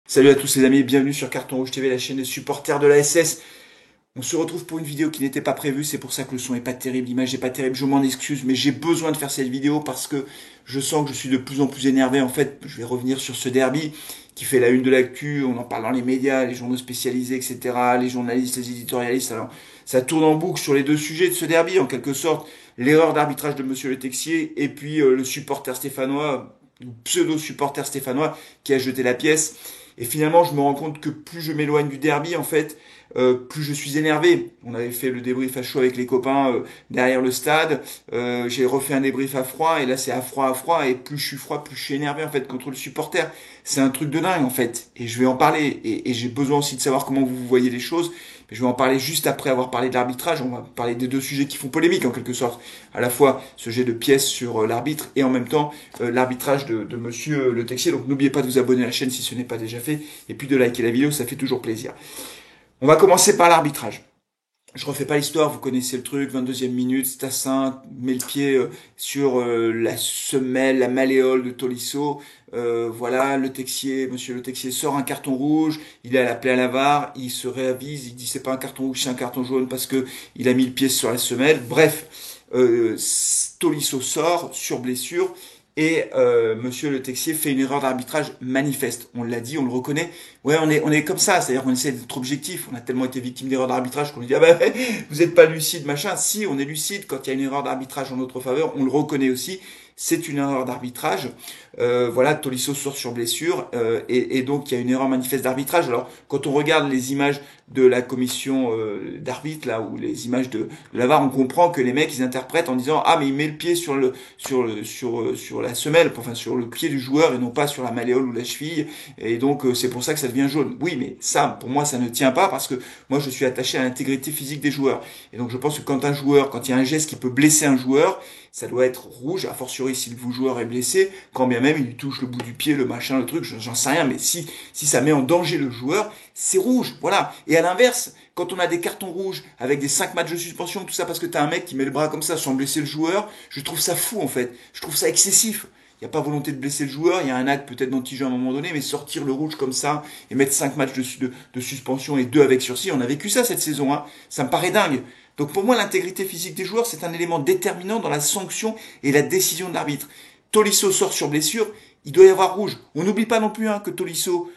Salut à tous les amis et bienvenue sur Carton Rouge TV, la chaîne des supporters de la SS. On se retrouve pour une vidéo qui n'était pas prévue, c'est pour ça que le son est pas terrible, l'image est pas terrible, je m'en excuse, mais j'ai besoin de faire cette vidéo parce que je sens que je suis de plus en plus énervé. En fait, je vais revenir sur ce derby qui fait la une de l'actu, on en parle dans les médias, les journaux spécialisés, etc., les journalistes, les éditorialistes. Alors, ça tourne en boucle sur les deux sujets de ce derby, en quelque sorte, l'erreur d'arbitrage de Monsieur Le Texier et puis le supporter stéphanois, ou pseudo-supporter stéphanois qui a jeté la pièce. Et finalement, je me rends compte que plus je m'éloigne du derby, en fait, plus je suis énervé. On avait fait le débrief à chaud avec les copains derrière le stade. J'ai refait un débrief à froid, et là c'est à froid. Et plus je suis froid, plus je suis énervé, en fait, contre le supporter. C'est un truc de dingue, en fait. Et je vais en parler. Et j'ai besoin aussi de savoir comment vous voyez les choses. Mais je vais en parler juste après avoir parlé de l'arbitrage. On va parler des deux sujets qui font polémique, en quelque sorte. À la fois ce jet de pièces sur l'arbitre et en même temps l'arbitrage de Monsieur Le Texier. Donc n'oubliez pas de vous abonner à la chaîne si ce n'est pas déjà fait. Et puis de liker la vidéo, ça fait toujours plaisir. On va commencer par l'arbitrage. Je refais pas l'histoire, vous connaissez le truc, 22e minute, Stassin met le pied sur la semelle, la malléole de Tolisso. Voilà, Le Texier, Monsieur Le Texier sort un carton rouge, il est à l'appeler à la VAR, il se réavise, il dit c'est pas un carton rouge, c'est un carton jaune parce que il a mis le pied sur la semelle. Bref, Tolisso sort sur blessure. Et Monsieur Le Texier fait une erreur d'arbitrage manifeste. On l'a dit, on le reconnaît. Ouais, on est comme ça, c'est-à-dire qu'on essaie d'être objectif. On a tellement été victime d'erreurs d'arbitrage qu'on lui dit ah ben vous êtes pas lucide machin. Si, on est lucide quand il y a une erreur d'arbitrage en notre faveur, on le reconnaît aussi. C'est une erreur d'arbitrage. Voilà, Tolisso sort sur blessure et donc il y a une erreur manifeste d'arbitrage. Alors quand on regarde les images de la commission d'arbitre là ou les images de la VAR, on comprend que les mecs ils interprètent en disant ah mais il met le pied sur la semelle, enfin sur le pied du joueur et non pas sur la malléole ou la cheville et donc c'est pour ça que ça devient jaune. Oui, mais ça pour moi ça ne tient pas parce que moi je suis attaché à l'intégrité physique des joueurs et donc je pense que quand il y a un geste qui peut blesser un joueur, ça doit être rouge, a fortiori si le joueur est blessé, quand bien même il lui touche le bout du pied, le machin, le truc, j'en sais rien, mais si ça met en danger le joueur, c'est rouge, voilà. Et à l'inverse, quand on a des cartons rouges avec des 5 matchs de suspension, tout ça parce que t'as un mec qui met le bras comme ça sans blesser le joueur, je trouve ça fou en fait, je trouve ça excessif. Il n'y a pas volonté de blesser le joueur, il y a un acte peut-être d'anti-jeu à un moment donné, mais sortir le rouge comme ça et mettre 5 matchs de suspension et 2 avec sursis, on a vécu ça cette saison, hein. Ça me paraît dingue. Donc pour moi, l'intégrité physique des joueurs, c'est un élément déterminant dans la sanction et la décision de l'arbitre. Tolisso sort sur blessure, il doit y avoir rouge. On n'oublie pas non plus que Tolisso,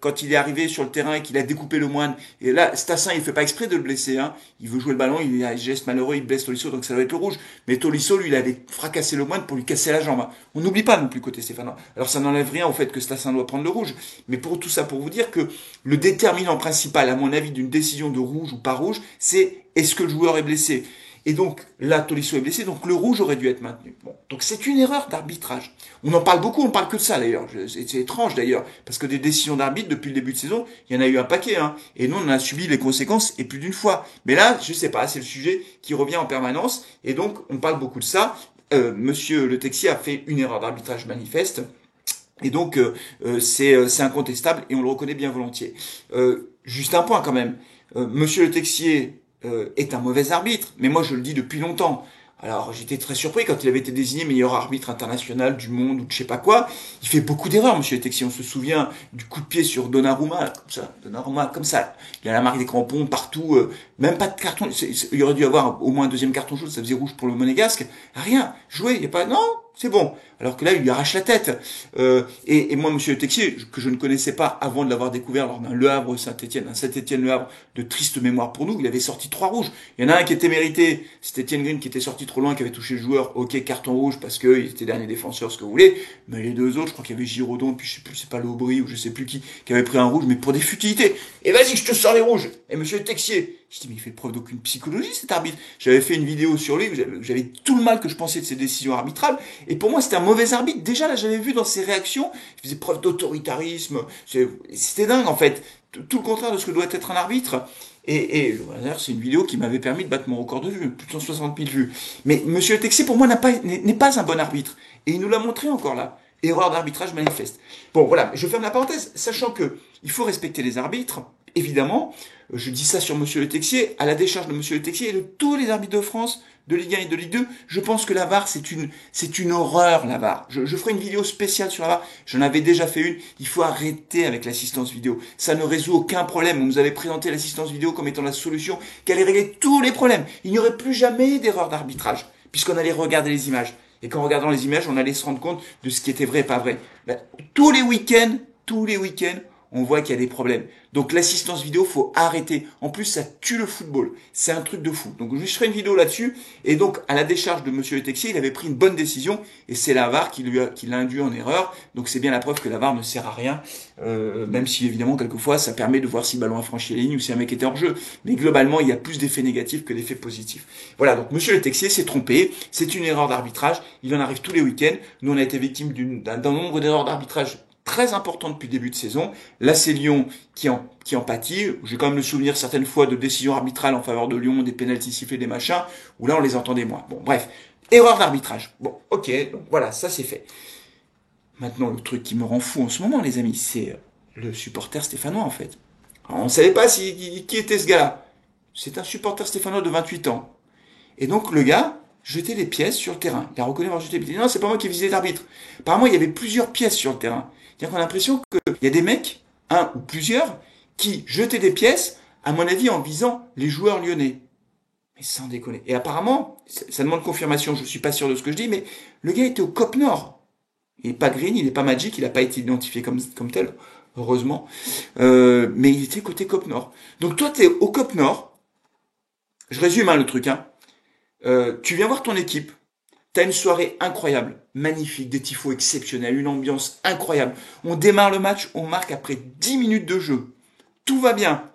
quand il est arrivé sur le terrain et qu'il a découpé le moine, et là, Stassin, il fait pas exprès de le blesser, hein. Il veut jouer le ballon, il a un geste malheureux, il blesse Tolisso, donc ça doit être le rouge. Mais Tolisso, lui, il avait fracassé le moine pour lui casser la jambe, hein. On n'oublie pas non plus côté stéphanois. Alors ça n'enlève rien au fait que Stassin doit prendre le rouge. Mais pour tout ça, pour vous dire que le déterminant principal, à mon avis, d'une décision de rouge ou pas rouge, c'est est-ce que le joueur est blessé? Et donc, là, Tolisso est blessé, donc le rouge aurait dû être maintenu. Bon, donc c'est une erreur d'arbitrage. On en parle beaucoup, on parle que de ça d'ailleurs. C'est étrange d'ailleurs, parce que des décisions d'arbitre, depuis le début de saison, il y en a eu un paquet, hein. Et nous, on en a subi les conséquences, et plus d'une fois. Mais là, je sais pas, c'est le sujet qui revient en permanence, et donc, on parle beaucoup de ça. Monsieur Le Texier a fait une erreur d'arbitrage manifeste, et donc, c'est incontestable, et on le reconnaît bien volontiers. Juste un point quand même. Monsieur Le Texier est un mauvais arbitre, mais moi je le dis depuis longtemps. Alors j'étais très surpris quand il avait été désigné meilleur arbitre international du monde ou de je sais pas quoi. Il fait beaucoup d'erreurs, Monsieur Le Texier. On se souvient du coup de pied sur Donnarumma, comme ça. Il a la marque des crampons partout, même pas de carton. Il aurait dû avoir au moins un deuxième carton jaune, ça faisait rouge pour le Monégasque. Rien, jouer, il n'y a pas, non, c'est bon. Alors que là, il lui arrache la tête. Et moi, Monsieur Le Texier, que je ne connaissais pas avant de l'avoir découvert lors d'un Le Havre Saint-Étienne, un Saint-Étienne Le Havre de triste mémoire pour nous, il avait sorti 3 rouges. Il y en a un qui était mérité, c'était Étienne Green qui était sorti trop loin, qui avait touché le joueur. Ok, carton rouge parce que il était dernier défenseur, ce que vous voulez. Mais les deux autres, je crois qu'il y avait Giraudon, puis je sais plus, c'est pas Lobry ou je sais plus qui avait pris un rouge, mais pour des futilités. Et vas-y, je te sors les rouges. Et Monsieur Le Texier, je dis mais il fait preuve d'aucune psychologie cet arbitre. J'avais fait une vidéo sur lui, j'avais tout le mal que je pensais de ses décisions arbitrales. Et pour moi, c'était un mauvais arbitre. Déjà là, j'avais vu dans ses réactions, il faisait preuve d'autoritarisme. C'était dingue en fait. Tout le contraire de ce que doit être un arbitre. Et d'ailleurs, c'est une vidéo qui m'avait permis de battre mon record de vues, plus de 160 000 vues. Mais Monsieur Le Texier, pour moi, n'est pas un bon arbitre. Et il nous l'a montré encore là. Erreur d'arbitrage manifeste. Bon, voilà, je ferme la parenthèse, sachant que il faut respecter les arbitres, évidemment. je dis ça sur Monsieur Le Texier, à la décharge de Monsieur Le Texier et de tous les arbitres de France, de Ligue 1 et de Ligue 2, je pense que la VAR, c'est une horreur, la VAR. Je ferai une vidéo spéciale sur la VAR. J'en avais déjà fait une. Il faut arrêter avec l'assistance vidéo. Ça ne résout aucun problème. On nous avait présenté l'assistance vidéo comme étant la solution qui allait régler tous les problèmes. Il n'y aurait plus jamais d'erreur d'arbitrage, puisqu'on allait regarder les images. Et qu'en regardant les images, on allait se rendre compte de ce qui était vrai et pas vrai. Ben, tous les week-ends, on voit qu'il y a des problèmes. Donc l'assistance vidéo, faut arrêter. En plus, ça tue le football. C'est un truc de fou. Donc je ferai une vidéo là-dessus. Et donc, à la décharge de Monsieur Le Texier, il avait pris une bonne décision. Et c'est la VAR qui l'a induit en erreur. Donc c'est bien la preuve que la VAR ne sert à rien. Même si évidemment, quelquefois, ça permet de voir si le ballon a franchi la ligne ou si un mec était hors jeu. Mais globalement, il y a plus d'effets négatifs que d'effets positifs. Voilà, donc Monsieur Le Texier s'est trompé. C'est une erreur d'arbitrage. Il en arrive tous les week-ends. Nous, on a été victime d'un nombre d'erreurs d'arbitrage très important depuis le début de saison. Là, c'est Lyon qui en pâtit. J'ai quand même le souvenir certaines fois de décisions arbitrales en faveur de Lyon, des pénaltys sifflés, des machins, où là, on les entendait moins. Bon, bref. Erreur d'arbitrage. Bon, ok. Donc voilà, ça c'est fait. Maintenant, le truc qui me rend fou en ce moment, les amis, c'est le supporter stéphanois, en fait. Alors, on ne savait pas qui était ce gars-là. C'est un supporter stéphanois de 28 ans. Et donc, le gars jetait des pièces sur le terrain. Il a reconnu avoir jeté des pièces. Non, c'est pas moi qui ai visité l'arbitre. Apparemment, il y avait plusieurs pièces sur le terrain. C'est-à-dire qu'on a l'impression qu'il y a des mecs, un ou plusieurs, qui jetaient des pièces, à mon avis, en visant les joueurs lyonnais. Mais sans déconner. Et apparemment, ça demande confirmation, je suis pas sûr de ce que je dis, mais le gars était au COP Nord. Il n'est pas green, il n'est pas magic, il n'a pas été identifié comme tel, heureusement. Mais il était côté COP Nord. Donc toi, tu es au COP Nord. Je résume le truc. Tu viens voir ton équipe. T'as une soirée incroyable, magnifique, des tifos exceptionnels, une ambiance incroyable. On démarre le match, on marque après 10 minutes de jeu. Tout va bien.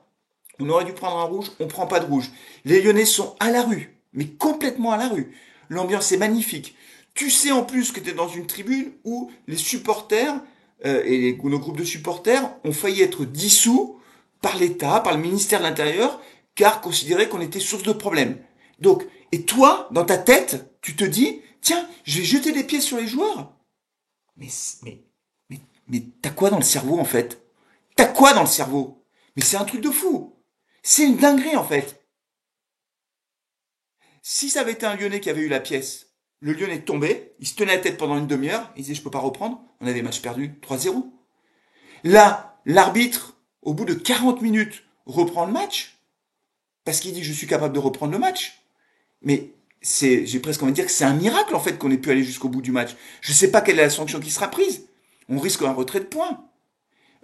On aurait dû prendre un rouge, on prend pas de rouge. Les Lyonnais sont à la rue, mais complètement à la rue. L'ambiance est magnifique. Tu sais en plus que tu es dans une tribune où les supporters nos groupes de supporters ont failli être dissous par l'État, par le ministère de l'Intérieur, car considéraient qu'on était source de problèmes. Donc, et toi, dans ta tête, tu te dis, tiens, je vais jeter des pièces sur les joueurs. Mais t'as quoi dans le cerveau, en fait? T'as quoi dans le cerveau? Mais c'est un truc de fou. C'est une dinguerie, en fait. Si ça avait été un Lyonnais qui avait eu la pièce, le Lyonnais tombait, il se tenait la tête pendant une demi-heure, il disait, je peux pas reprendre. On avait match perdu, 3-0. Là, l'arbitre, au bout de 40 minutes, reprend le match, parce qu'il dit, je suis capable de reprendre le match. Mais j'ai presque envie de dire que c'est un miracle, en fait, qu'on ait pu aller jusqu'au bout du match. Je sais pas quelle est la sanction qui sera prise. On risque un retrait de points.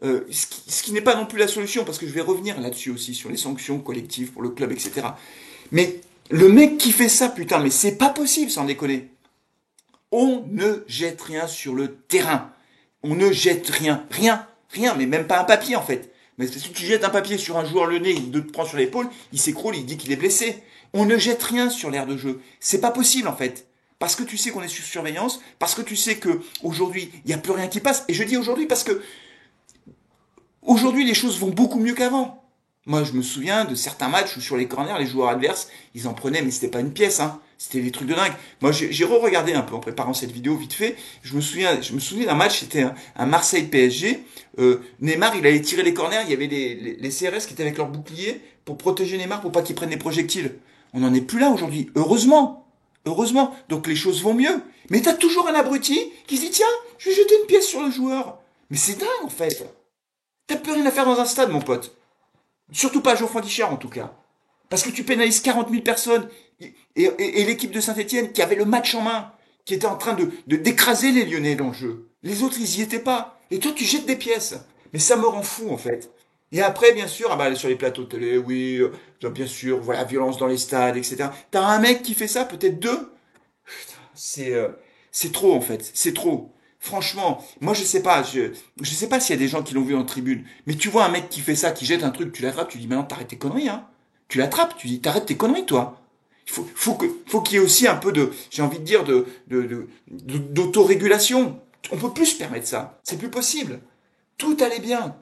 Ce qui n'est pas non plus la solution, parce que je vais revenir là-dessus aussi, sur les sanctions collectives pour le club, etc. Mais le mec qui fait ça, putain, mais c'est pas possible, sans déconner. On ne jette rien sur le terrain. On ne jette rien. Rien, mais même pas un papier, en fait. Mais si tu jettes un papier sur un joueur lyonnais, il te prend sur l'épaule, il s'écroule, il dit qu'il est blessé. On ne jette rien sur l'aire de jeu. C'est pas possible, en fait. Parce que tu sais qu'on est sous surveillance, parce que tu sais que aujourd'hui il n'y a plus rien qui passe. Et je dis aujourd'hui parce que aujourd'hui les choses vont beaucoup mieux qu'avant. Moi, je me souviens de certains matchs où sur les corners, les joueurs adverses, ils en prenaient, mais c'était pas une pièce, C'était des trucs de dingue. Moi, j'ai re-regardé un peu en préparant cette vidéo vite fait. Je me souviens d'un match, c'était un Marseille-PSG. Neymar, il allait tirer les corners, il y avait les CRS qui étaient avec leur bouclier pour protéger Neymar pour pas qu'il prenne des projectiles. On n'en est plus là aujourd'hui. Heureusement. Donc les choses vont mieux. Mais t'as toujours un abruti qui se dit, tiens, je vais jeter une pièce sur le joueur. Mais c'est dingue, en fait. T'as plus rien à faire dans un stade, mon pote. Surtout pas à Geoffroy Guichard, en tout cas. Parce que tu pénalises 40 000 personnes et l'équipe de Saint-Etienne qui avait le match en main, qui était en train d'écraser les Lyonnais dans le jeu. Les autres, ils y étaient pas. Et toi, tu jettes des pièces. Mais ça me rend fou, en fait. Et après, bien sûr, sur les plateaux de télé, oui, bien sûr, voilà, violence dans les stades, etc. T'as un mec qui fait ça, peut-être deux. Putain, c'est trop, en fait. C'est trop. Franchement, moi je sais pas s'il y a des gens qui l'ont vu en tribune, mais tu vois un mec qui fait ça, qui jette un truc, tu l'attrapes, tu dis maintenant t'arrêtes tes conneries, Tu l'attrapes, tu dis t'arrêtes tes conneries, toi. Il faut qu'il y ait aussi un peu j'ai envie de dire, d'autorégulation. On peut plus se permettre ça. C'est plus possible. Tout allait bien.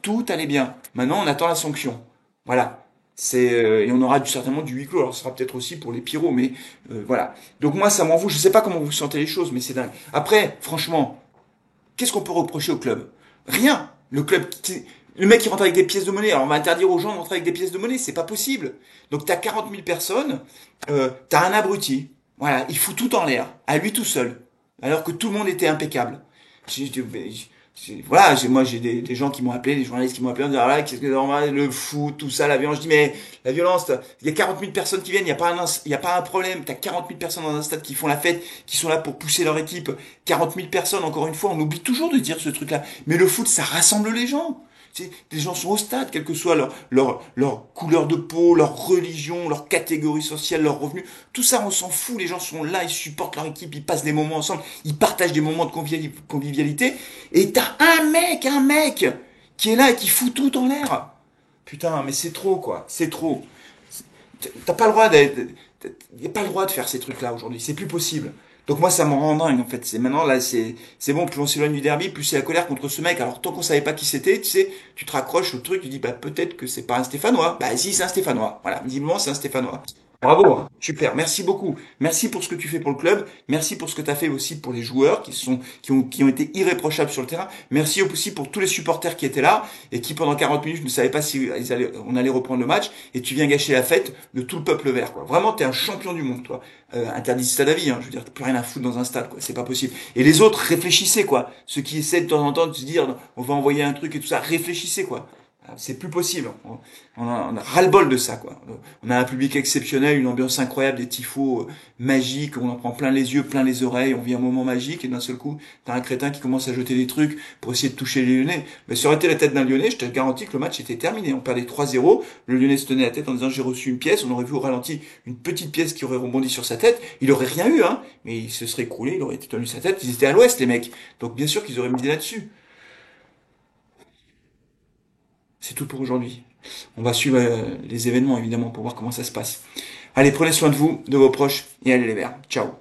Maintenant on attend la sanction. Voilà. Et on aura certainement du huis clos. Alors ce sera peut-être aussi pour les pyros, mais voilà. Donc moi ça m'en fout. Je sais pas comment vous sentez les choses, mais c'est dingue. Après, franchement. Qu'est-ce qu'on peut reprocher au club? Rien. Le club, Le mec, il rentre avec des pièces de monnaie. Alors, on va interdire aux gens de rentrer avec des pièces de monnaie. C'est pas possible. Donc, t'as 40 000 personnes. T'as un abruti. Voilà. Il fout tout en l'air. À lui tout seul. Alors que tout le monde était impeccable. Voilà, moi j'ai des gens qui m'ont appelé, des journalistes qui m'ont appelé en disant, ah là, qu'est-ce que c'est normal, le foot, tout ça, la violence. Je dis, mais la violence, il y a 40 000 personnes qui viennent, il y a pas un problème. T'as 40 000 personnes dans un stade qui font la fête, qui sont là pour pousser leur équipe. 40 000 personnes, encore une fois, on oublie toujours de dire ce truc-là. Mais le foot, ça rassemble les gens. Les gens sont au stade, quelle que soit leur couleur de peau, leur religion, leur catégorie sociale, leur revenu. Tout ça, on s'en fout. Les gens sont là, ils supportent leur équipe, ils passent des moments ensemble, ils partagent des moments de convivialité. Et t'as un mec qui est là et qui fout tout en l'air. Putain, mais c'est trop, quoi. C'est trop. T'as pas le droit y a pas le droit de faire ces trucs-là aujourd'hui. C'est plus possible. Donc moi, ça me rend dingue, en fait. C'est maintenant, là, c'est bon, plus on s'éloigne du derby, plus c'est la colère contre ce mec. Alors, tant qu'on savait pas qui c'était, tu sais, tu te raccroches au truc, tu dis, bah, peut-être que c'est pas un Stéphanois. Bah, si, c'est un Stéphanois. Voilà. Visiblement, c'est un Stéphanois. Bravo, hein. Super, merci beaucoup. Merci pour ce que tu fais pour le club. Merci pour ce que tu as fait aussi pour les joueurs qui ont été irréprochables sur le terrain. Merci aussi pour tous les supporters qui étaient là et qui pendant 40 minutes ne savaient pas si on allait reprendre le match. Et tu viens gâcher la fête de tout le peuple vert, quoi. Vraiment, t'es un champion du monde, toi. Interdit stade à vie, hein. Je veux dire, t'as plus rien à foutre dans un stade, quoi. C'est pas possible. Et les autres, réfléchissez, quoi. Ceux qui essaient de temps en temps de se dire, on va envoyer un truc et tout ça, réfléchissez, quoi. C'est plus possible. On a ras-le-bol de ça, quoi. On a un public exceptionnel, une ambiance incroyable, des tifos magiques, on en prend plein les yeux, plein les oreilles, on vit un moment magique et d'un seul coup, t'as un crétin qui commence à jeter des trucs pour essayer de toucher les Lyonnais. Mais ça aurait été la tête d'un Lyonnais, je te garantis que le match était terminé. On perdait 3-0, le Lyonnais se tenait la tête en disant j'ai reçu une pièce, on aurait vu au ralenti une petite pièce qui aurait rebondi sur sa tête, il aurait rien eu, hein, mais il se serait écroulé, il aurait tenu sa tête, ils étaient à l'ouest les mecs. Donc bien sûr qu'ils auraient misé là-dessus. C'est tout pour aujourd'hui. On va suivre les événements évidemment pour voir comment ça se passe. Allez, prenez soin de vous, de vos proches et allez les verts. Ciao.